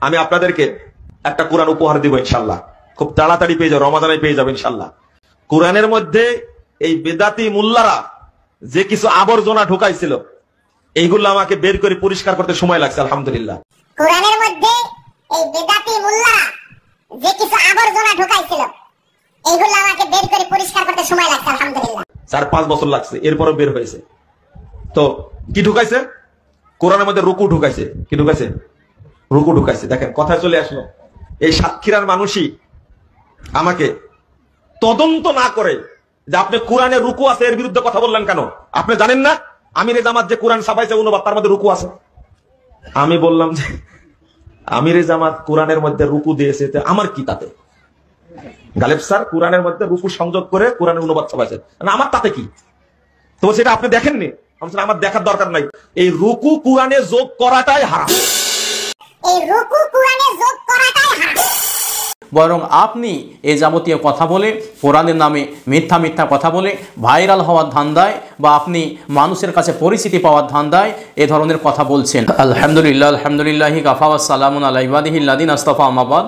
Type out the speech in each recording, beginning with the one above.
আমি আপনাদেরকে একটা কোরআন উপহার দিব ইনশাল্লাহ, খুব তাড়াতাড়ি পেয়ে যাবে, রমাদানে পেয়ে যাবে ইনশাল্লাহ। কোরআনের মধ্যে এই বেদাতি মুল্লারা যে কিছু আবর্জনা ঢুকাইছিল, এইগুলো আমাকে বের করে পরিষ্কার করতে সময় লাগছে আলহামদুলিল্লাহ। কোরআনের মধ্যে এই বেদাতি মুল্লারা যে কিছু আবর্জনা ঢুকাইছিল, এইগুলো আমাকে বের করে পরিষ্কার করতে সময় লাগছে আলহামদুলিল্লাহ। 4-5 বছর লাগছে, এরপরও বের হয়েছে। তো কি ঢুকাইছে? কোরআনের মধ্যে রুকু ঢুকাইছে। কি ঢুকাইছে? রুকু ঢুকাইছে। দেখেন কথায় চলে আসলো, এই সাতক্ষীরার মানুষই আমাকে তদন্ত না করে যে আপনি কোরআনে রুকু আছে এর বিরুদ্ধে কথা বললেন কেন? আপনি জানেন না আমিরে জামাত যে কোরআন ছাপাইছে অনুবাদ, তার মধ্যে রুকু আছে? আমি বললাম যে আমিরে জামাত কোরআনের মধ্যে রুকু দিয়েছে, আমার কি তাতে? গালেব স্যার কোরআনের মধ্যে রুকু সংযোগ করে কোরআনের অনুবাদ ছাপাইছে, আমার তাতে কি? তো সেটা আপনি দেখেননি? আমার দেখার দরকার নাই। এই রুকু কোরআনে যোগ করাটাই হারাম। এই রুকু কোরআনে যোগ করাটাই হারাম। বরং আপনি এই যাবতীয় কথা বলে, কোরআনের নামে মিথ্যা মিথ্যা কথা বলে ভাইরাল হওয়ার ধান্দায় বা আপনি মানুষের কাছে পরিচিতি পাওয়ার ধান্দায় এ ধরনের কথা বলছেন। আলহামদুলিল্লাহ, আলহামদুলিল্লাহি কাফা ওয়া সালামুন আলা ইবাদিহিল্লাযিনা আসতাফা, আম্মা বাদ।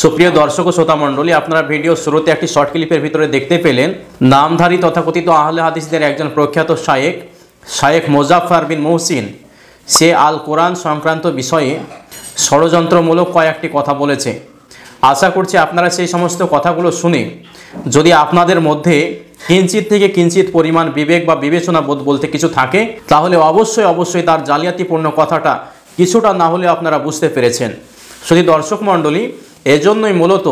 সুপ্রিয় দর্শক ও শ্রোতা মণ্ডলী, আপনারা ভিডিও শুরুতে একটি শর্ট ক্লিপের ভিতরে দেখতে পেলেন নামধারী তথাকথিত আহলে হাদিসদের একজন প্রখ্যাত শায়েখ মোজাফফর বিন মুহসিন, সে আল কোরআন সংক্রান্ত বিষয়ে ষড়যন্ত্রমূলক কয়েকটি কথা বলেছে। আশা করছি আপনারা সেই সমস্ত কথাগুলো শুনে যদি আপনাদের মধ্যে কিঞ্চিত থেকে কিঞ্চিত পরিমাণ বিবেক বা বিবেচনা বোধ বলতে কিছু থাকে, তাহলে অবশ্যই তার জালিয়াতিপূর্ণ কথাটা কিছুটা না হলে আপনারা বুঝতে পেরেছেন। শুধু দর্শক মণ্ডলী, এজন্যই মূলত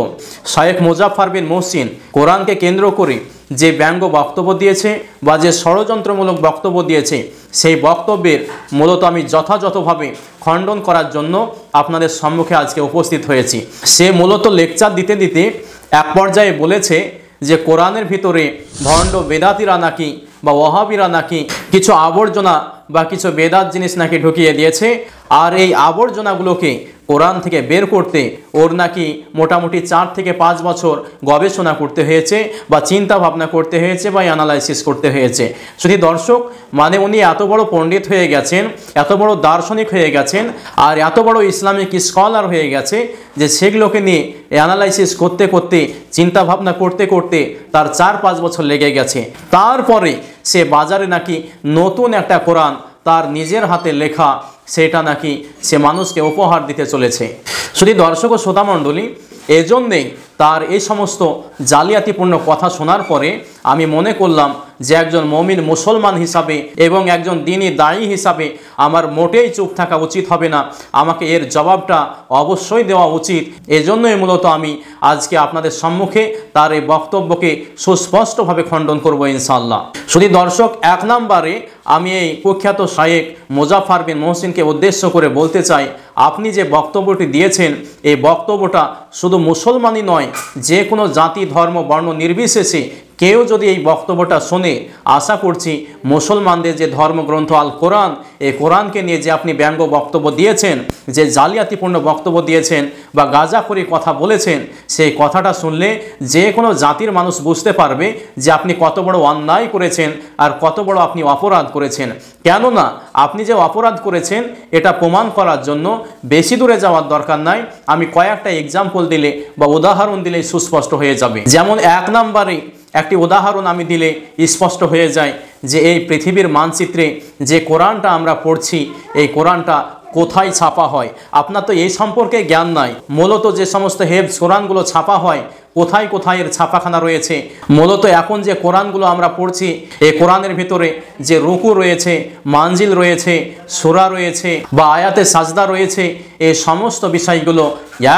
শায়েখ মোজাফফর বিন মুহসিন কোরআনকে কেন্দ্র করে যে ব্যঙ্গ বক্তব্য দিয়েছে বা যে ষড়যন্ত্রমূলক বক্তব্য দিয়েছে, সেই বক্তব্যের মূলত আমি যথাযথভাবে খণ্ডন করার জন্য আপনাদের সম্মুখে আজকে উপস্থিত হয়েছি। সে মূলত লেকচার দিতে দিতে এক পর্যায়ে বলেছে যে কোরআনের ভিতরে ভণ্ড বেদাতিরা নাকি বা ওয়াহাবিরা নাকি কিছু আবর্জনা বা কিছু বেদাত জিনিস নাকি ঢুকিয়ে দিয়েছে, আর এই আবর্জনাগুলোকে কোরআন থেকে বের করতে ওর নাকি মোটামুটি 4 থেকে 5 বছর গবেষণা করতে হয়েছে বা চিন্তা ভাবনা করতে হয়েছে বা অ্যানালাইসিস করতে হয়েছে। শুধু দর্শক, মানে উনি এত বড় পণ্ডিত হয়ে গেছেন, এত বড় দার্শনিক হয়ে গেছেন, আর এত বড় ইসলামিক স্কলার হয়ে গেছে যে সেগুলোকে নিয়ে অ্যানালাইসিস করতে করতে, চিন্তা ভাবনা করতে করতে তার 4-5 বছর লেগে গেছে। তারপরে সে বাজারে নাকি নতুন একটা কোরআন তার নিজের হাতে লেখা, সেটা নাকি সে মানুষকে উপহার দিতে চলেছে। শুধু দর্শক ও শ্রোতা মণ্ডলী, এজন্যেই তার এই সমস্ত জালিয়াতিপূর্ণ কথা শোনার পরে আমি মনে করলাম যে একজন মুমিন মুসলমান হিসাবে এবং একজন দ্বীনী দায়ী হিসাবে আমার মোটেই চুপ থাকা উচিত হবে না, আমাকে এর জবাবটা অবশ্যই দেওয়া উচিত। এজন্যই মূলত আমি আজকে আপনাদের সম্মুখে তার এই বক্তব্যকে সুস্পষ্টভাবে খণ্ডন করব ইনশাআল্লাহ। শুধু দর্শক, 1 নম্বরে আমি এই কুখ্যাত শায়েখ মোজাফফর বিন মুহসিনকে উদ্দেশ্য করে বলতে চাই, আপনি যে বক্তব্যটি দিয়েছেন, এই বক্তব্যটা শুধু মুসলমানই নয়, যে কোনো জাতি ধর্ম বর্ণ নির্বিশেষে কেউ যদি এই বক্তব্যটা শোনে, আশা করছি মুসলমানদের যে ধর্মগ্রন্থ আল কোরআন, এই কোরআনকে নিয়ে যে আপনি ব্যঙ্গ বক্তব্য দিয়েছেন, যে জালিয়াতিপূর্ণ বক্তব্য দিয়েছেন বা গাঁজাখুরি কথা বলেছেন, সেই কথাটা শুনলে যে কোনো জাতির মানুষ বুঝতে পারবে যে আপনি কত বড় অন্যায় করেছেন আর কত বড় আপনি অপরাধ করেছেন। কেননা আপনি যে অপরাধ করেছেন এটা প্রমাণ করার জন্য বেশি দূরে যাওয়ার দরকার নাই, আমি কয়েকটা এক্সাম্পল দিলে বা উদাহরণ দিলে সুস্পষ্ট হয়ে যাবে। যেমন 1 নম্বরে একটি উদাহরণ আমি দিলে স্পষ্ট হয়ে যায় যে এই পৃথিবীর মানচিত্রে যে কোরআনটা আমরা পড়ছি, এই কোরআনটা কোথায় ছাপা হয়। আপনার তো এই সম্পর্কে জ্ঞান নাই। মূলত যে সমস্ত হেফজ কোরআনগুলো ছাপা হয়, কোথায় কোথায় এর ছাপাখানা রয়েছে। মূলত এখন যে কোরআনগুলো আমরা পড়ছি, এই কোরআনের ভিতরে যে রুকু রয়েছে, মানজিল রয়েছে, সূরা রয়েছে বা আয়াতে সাজদা রয়েছে, এই সমস্ত বিষয়গুলো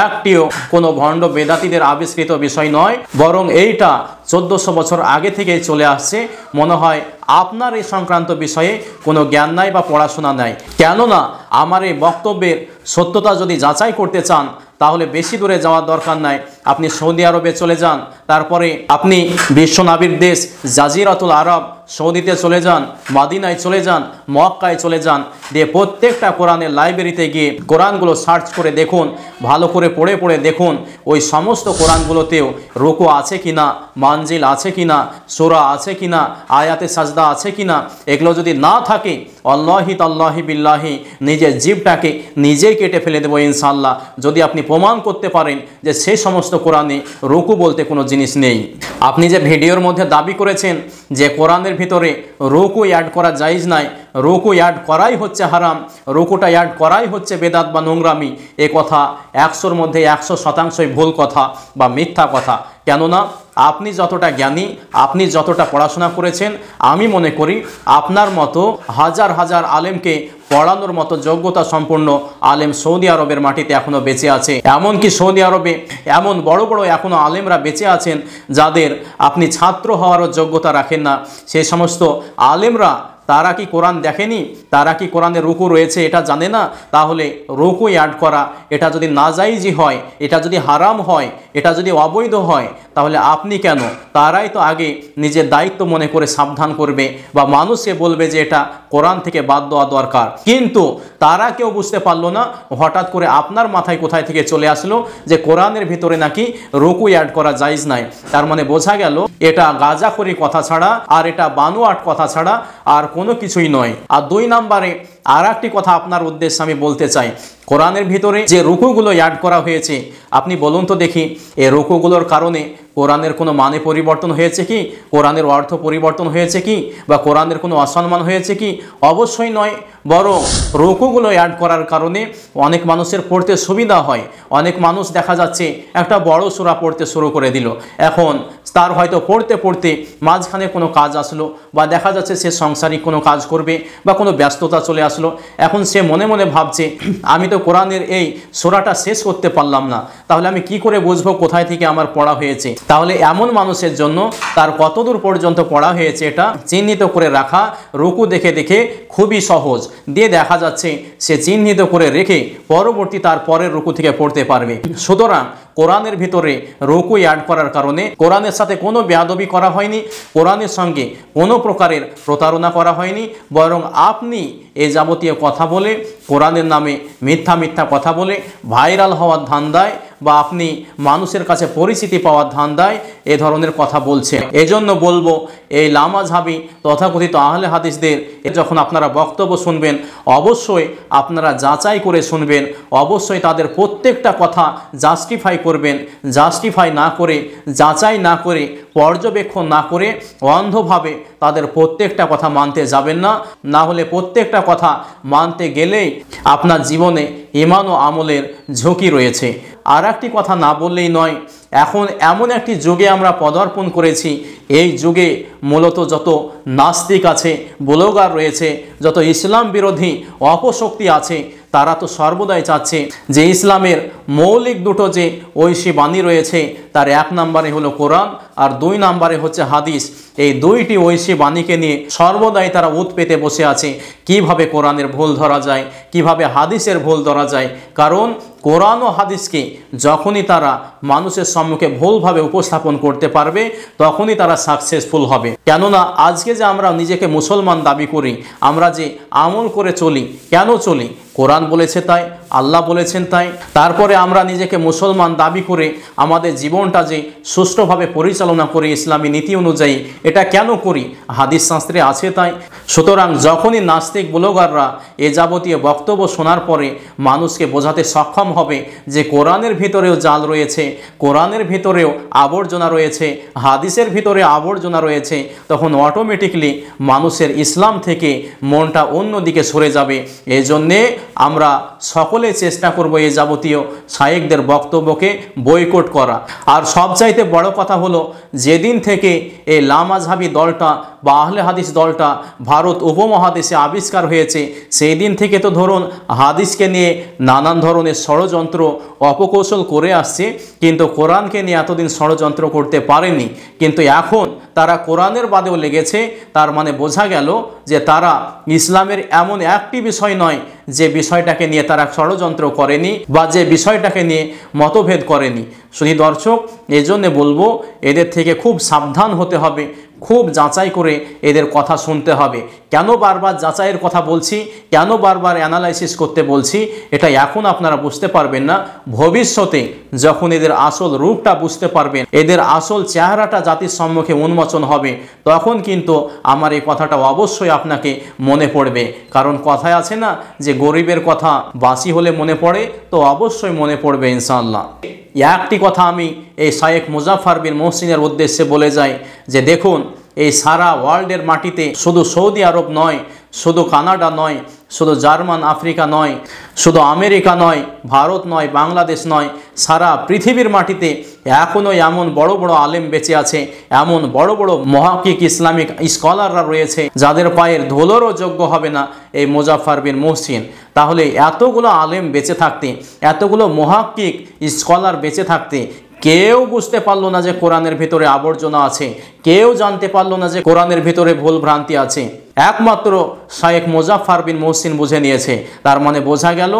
একটিও কোনো ভণ্ড বেদাতীদের আবিষ্কৃত বিষয় নয়, বরং এইটা 1400 বছর আগে থেকেই চলে আসছে। মনে হয় আপনার এই সংক্রান্ত বিষয়ে কোনো জ্ঞান নাই বা পড়াশোনা নাই। কেননা আমার এই বক্তব্যের সত্যতা যদি যাচাই করতে চান, তাহলে বেশি দূরে যাওয়ার দরকার নাই। আপনি সৌদি আরবে চলে যান, তারপরে আপনি বিশ্বনবীর দেশ জাজিরাতুল আরব সৌদিতে চলে যান, মাদিনায় চলে যান, মক্কায় চলে যান, দিয়ে প্রত্যেকটা কোরআনের লাইব্রেরিতে গিয়ে কোরআনগুলো সার্চ করে দেখুন, ভালো করে পড়ে পড়ে দেখুন ওই সমস্ত কোরআনগুলোতেও রুকু আছে কিনা, মানজিল আছে কিনা, সূরা আছে কিনা, আয়াতে সাজদা আছে কিনা। এগুলো যদি না থাকে আল্লাহি তাল্লাহি বিল্লাহি নিজের জিভটাকে নিজেই কেটে ফেলে দেবো ইনশাআল্লাহ, যদি আপনি প্রমাণ করতে পারেন যে সেই সমস্ত কোরআনে রুকু বলতে কোনো জিনিস নেই। আপনি যে ভিডিওর মধ্যে দাবি করেছেন যে কোরআনের ভিতরে রুকু অ্যাড করা জায়েজ নাই, রুকু অ্যাড করাই হচ্ছে হারাম, রুকুটা অ্যাড করাই হচ্ছে বেদাত বা নোংরামি, এ কথা 100-র মধ্যে 100% ভুল কথা বা মিথ্যা কথা। কেননা আপনি যতটা জ্ঞানী, আপনি যতটা পড়াশোনা করেছেন, আমি মনে করি আপনার মতো হাজার হাজার আলেমকে পড়ানোর মতো যোগ্যতা সম্পন্ন আলেম সৌদি আরবের মাটিতে এখনও বেঁচে আছে। এমনকি সৌদি আরবে এমন বড় বড় এখনও আলেমরা বেঁচে আছেন যাদের আপনি ছাত্র হওয়ারও যোগ্যতা রাখেন না। সেই সমস্ত আলেমরা তারা কি কোরআন দেখেনি? তারা কি কোরআনে রুকু রয়েছে এটা জানে না? তাহলে রুকু অ্যাড করা এটা যদি নাজাইজি হয়, এটা যদি হারাম হয়, এটা যদি অবৈধ হয়, তাহলে আপনি কেন? তারাই তো আগে নিজের দায়িত্ব মনে করে সাবধান করবে বা মানুষকে বলবে যে এটা কোরআন থেকে বাদ দেওয়া দরকার। কিন্তু তারা কেউ বুঝতে পারলো না, হঠাৎ করে আপনার মাথায় কোথায় থেকে চলে আসলো যে কোরআনের ভিতরে নাকি রুকু অ্যাড করা জায়েজ নাই। তার মানে বোঝা গেল এটা গাঁজাখড়ি কথা ছাড়া আর এটা বানোয়াট কথা ছাড়া আর কোনো কিছুই নয়। আর 2 নম্বরে আর একটি কথা আপনার উদ্দেশ্যে আমি বলতে চাই, কোরআনের ভিতরে যে রুকুগুলো অ্যাড করা হয়েছে, আপনি বলুন তো দেখি এই রুকুগুলোর কারণে কোরআনের কোনো মানে পরিবর্তন হয়েছে কি? কোরআনের অর্থ পরিবর্তন হয়েছে কি? বা কোরআনের কোনো অসম্মান হয়েছে কি? অবশ্যই নয়। বরং রুকুগুলো অ্যাড করার কারণে অনেক মানুষের পড়তে সুবিধা হয়। অনেক মানুষ দেখা যাচ্ছে একটা বড় সূরা পড়তে শুরু করে দিল, এখন তার হয়তো পড়তে পড়তে মাঝখানে কোনো কাজ আসলো, বা দেখা যাচ্ছে সে সংসারিক কোনো কাজ করবে বা কোনো ব্যস্ততা চলে আসলো, এখন সে মনে মনে ভাবছে আমি তো কোরআনের এই সূরাটা শেষ করতে পারলাম না, তাহলে আমি কি করে বুঝবো কোথায় থেকে আমার পড়া হয়েছে? তাহলে এমন মানুষের জন্য তার কতদূর পর্যন্ত পড়া হয়েছে এটা চিহ্নিত করে রাখা রুকু দেখে দেখে খুবই সহজ, দিয়ে দেখা যাচ্ছে সে চিহ্নিত করে রেখে পরবর্তী তার পরের রুকু থেকে পড়তে পারবে। সুতরাং কোরআনের ভিতরে রুকু অ্যাড করার কারণে কোরআনের সাথে কোনো বেয়াদবি করা হয়নি, কোরআনের সঙ্গে কোনো প্রকারের প্রতারণা করা হয়নি, বরং আপনি এই যাবতীয় কথা বলে কোরআনের নামে মিথ্যা মিথ্যা কথা বলে ভাইরাল হওয়ার ধান্দায় বা আপনি মানুষের কাছে পরিচিতি পাওয়ার ধান্দায় এ ধরনের কথা বলছেন। এজন্য বলবো এই লামাযহাবী তথাকথিত আহলে হাদিসদের যখন আপনারা বক্তব্য শুনবেন অবশ্যই আপনারা যাচাই করে শুনবেন, অবশ্যই তাদের প্রত্যেকটা কথা জাস্টিফাই করবেন। জাস্টিফাই না করে, যাচাই না করে, পর্যবেক্ষণ না করে অন্ধভাবে তাদের প্রত্যেকটা কথা মানতে যাবেন না। না হলে প্রত্যেকটা কথা মানতে গেলেই আপনার জীবনে ঈমান ও আমলের ঝুঁকি রয়েছে। আর একটি কথা না বললেই নয়, এখন এমন একটি যুগে আমরা পদার্পণ করেছি, এই যুগে মূলত যত নাস্তিক আছে, ব্লগার রয়েছে, যত ইসলাম বিরোধী অপশক্তি আছে, তারা তো সর্বদাই চাচ্ছে যে ইসলামের মৌলিক দুটো যে ঐশী বাণী রয়েছে তার 1 নম্বরে হলো কোরআন আর 2 নম্বরে হচ্ছে হাদিস। এই 2টি ঐশী বাণীকে নিয়ে সর্বদাই তারা উৎ পেতে বসে আছে কিভাবে কোরআনের ভুল ধরা যায়, কিভাবে হাদিসের ভুল ধরা যায়। কারণ কোরআন ও হাদিসকে যখনই তারা মানুষের সম্মুখে ভুলভাবে উপস্থাপন করতে পারবে তখনই তারা সাকসেসফুল হবে। কেননা আজকে যে আমরা নিজেকে মুসলমান দাবি করি, আমরা যে আমল করে চলি, কেন চলি? কোরআন বলেছে তাই, আল্লাহ বলেছেন তাই। তারপরে আমরা নিজেকে মুসলমান দাবি করে আমাদের জীবনটা যে সুষ্ঠুভাবে পরিচালনা করি ইসলামী নীতি অনুযায়ী, এটা কেন করি? হাদিস শাস্ত্রে আছে তাই। সুতরাং যখনই নাস্তিক ব্লগাররা এ যাবতীয় বক্তব্য শোনার পরে মানুষকে বোঝাতে সক্ষম হবে যে কোরআনের ভিতরেও জাল রয়েছে, কোরআনের ভিতরেও আবর্জনা রয়েছে, হাদিসের ভিতরে আবর্জনা রয়েছে, তখন অটোমেটিকলি মানুষের ইসলাম থেকে মনটা অন্যদিকে সরে যাবে। এই জন্যে আমরা সকলে চেষ্টা করব এই যাবতীয় শায়েখদের বক্তব্যকে বয়কট করা। আর সবচাইতে বড় কথা হলো যেদিন থেকে এই লামাযহাবী দলটা বা আহলে হাদিস দলটা ভারত উপমহাদেশে আবিষ্কার হয়েছে সেই দিন থেকে তো ধরুন হাদিসকে নিয়ে নানান ধরনের ষড়যন্ত্র অপকৌশল করে আসছে, কিন্তু কোরআনকে নিয়ে এতদিন ষড়যন্ত্র করতে পারেনি। কিন্তু এখন তারা কোরআনের বাদেও লেগেছে, তার মানে বোঝা গেল যে তারা ইসলামের এমন একটি বিষয় নয় যে বিষয়টাকে নিয়ে তারা ষড়যন্ত্র করেনি বা যে বিষয়টাকে নিয়ে মতভেদ করেনি। শুধু দর্শক, এজন্য বলবো এদের থেকে খুব সাবধান হতে হবে, খুব যাচাই করে এদের কথা শুনতে হবে। কেন বারবার যাচাইয়ের কথা বলছি, কেন বারবার অ্যানালাইসিস করতে বলছি, এটা এখন আপনারা বুঝতে পারবেন না। ভবিষ্যতে যখন এদের আসল রূপটা বুঝতে পারবেন, এদের আসল চেহারাটা জাতির সম্মুখে উন্মোচন হবে, তখন কিন্তু আমার এই কথাটা অবশ্যই আপনাকে মনে পড়বে। কারণ কথায় আছে না যে গরিবের কথা বাসি হলে মনে পড়ে, তো অবশ্যই মনে পড়বে ইনশাআল্লাহ। একটি কথা আমি এই শায়েখ মুজাফফর বিন মুহসিনের উদ্দেশ্যে বলে যাই যে দেখুন, এই সারা ওয়ার্ল্ডের মাটিতে শুধু সৌদি আরব নয়, শুধু কানাডা নয়, শুধু জার্মান আফ্রিকা নয়, শুধু আমেরিকা নয়, ভারত নয়, বাংলাদেশ নয়, সারা পৃথিবীর মাটিতে এখনও এমন বড় বড় আলেম বেঁচে আছে, এমন বড় বড় মহাকিক ইসলামিক স্কলাররা রয়েছে যাদের পায়ের ধুলোরও যোগ্য হবে না এই মুজাফফর বিন মুহসিন। তাহলে এতগুলো আলেম বেঁচে থাকতে, এতগুলো মহাকিক স্কলার বেঁচে থাকতে কেউ বুঝতে পারলো না যে কোরআনের ভিতরে আবর্জনা আছে, কেউ জানতে পারলো না যে কোরআনের ভিতরে ভুল ভ্রান্তি আছে। একমাত্র শায়েখ মুজাফফর বিন মুহসিন বুঝে নিয়েছে। তার মানে বোঝা গেল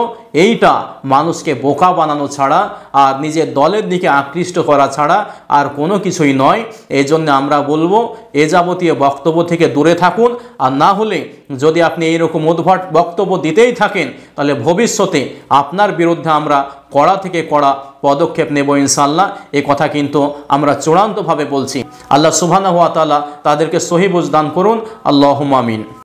এইটা মানুষকে বোকা বানানো ছাড়া আর নিজের দলের দিকে আকৃষ্ট করা ছাড়া আর কোনো কিছুই নয়। এই জন্য আমরা বলবো এ যাবতীয় বক্তব্য থেকে দূরে থাকুন। আর না হলে যদি আপনি এইরকম উদ্ভট বক্তব্য দিতেই থাকেন, তাহলে ভবিষ্যতে আপনার বিরুদ্ধে আমরা কড়া থেকে কড়া পদক্ষেপ নেব ইনশাআল্লাহ। এই কথা কিন্তু আমরা চূড়ান্তভাবে বলছি। আল্লাহ সুবহানাহু ওয়া তাআলা তাদেরকে সহি বুঝ দান করুন। আল্লাহুম্মা আমিন।